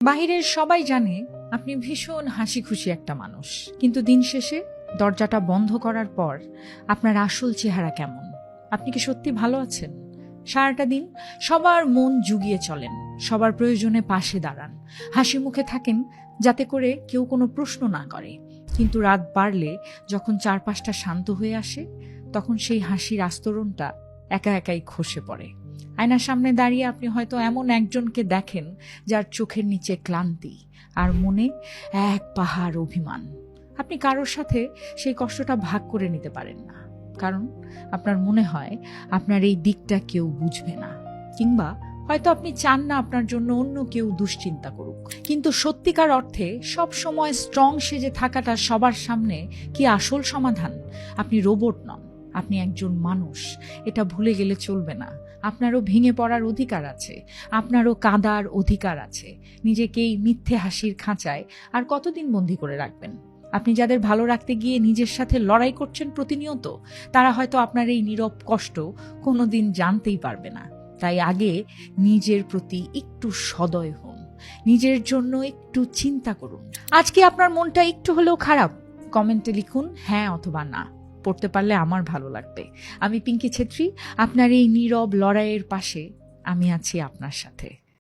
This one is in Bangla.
বাহিরের সবাই জানে আপনি ভীষণ হাসি খুশি একটা মানুষ, কিন্তু দিন শেষে দরজাটা বন্ধ করার পর আপনার আসল চেহারা কেমন? আপনি কি সত্যি ভালো আছেন? সারাটা দিন সবার মন জুগিয়ে চলেন, সবার প্রয়োজনে পাশে দাঁড়ান, হাসি মুখে থাকেন যাতে করে কেউ কোনো প্রশ্ন না করে। কিন্তু রাত বাড়লে যখন চারপাশটা শান্ত হয়ে আসে, তখন সেই হাসির আস্তরণটা একা একাই খসে পড়ে। আয়নার সামনে দাঁড়িয়ে আপনি হয়তো এমন একজনকে দেখেন যার চোখের নিচে ক্লান্তি আর মনে এক পাহাড় অভিমান। আপনি কারোর সাথে সেই কষ্টটা ভাগ করে নিতে পারেন না, কারণ আপনার মনে হয় আপনার এই দিকটা কেউ বুঝবে না, কিংবা হয়তো আপনি চান না আপনার জন্য অন্য কেউ দুশ্চিন্তা করুক। কিন্তু সত্যিকার অর্থে সব সময় স্ট্রং সেজে থাকাটা সবার সামনে কি আসল সমাধান? আপনি রোবট নন, আপনি একজন মানুষ। এটা ভুলে গেলে চলবে না। আপনারও ভেঙে পড়ার অধিকার আছে, আপনারও কাঁদার অধিকার আছে। নিজেকেই মিথ্যে হাসির খাঁচায় আর কতদিন বন্দি করে রাখবেন? আপনি যাদের ভালো রাখতে গিয়ে নিজের সাথে লড়াই করছেন প্রতিনিয়ত, তারা হয়তো আপনার এই নীরব কষ্ট কোনোদিন জানতেই পারবে না। তাই আগে নিজের প্রতি একটু সদয় হন, নিজের জন্য একটু চিন্তা করুন। আজকে আপনার মনটা একটু হলেও খারাপ? কমেন্টে লিখুন হ্যাঁ অথবা না। পড়তে পারলে আমার ভালো লাগবে। আমি পিঙ্কি ছেত্রী, আপনার এই নীরব লড়াইয়ের পাশে আমি আছি আপনার সাথে।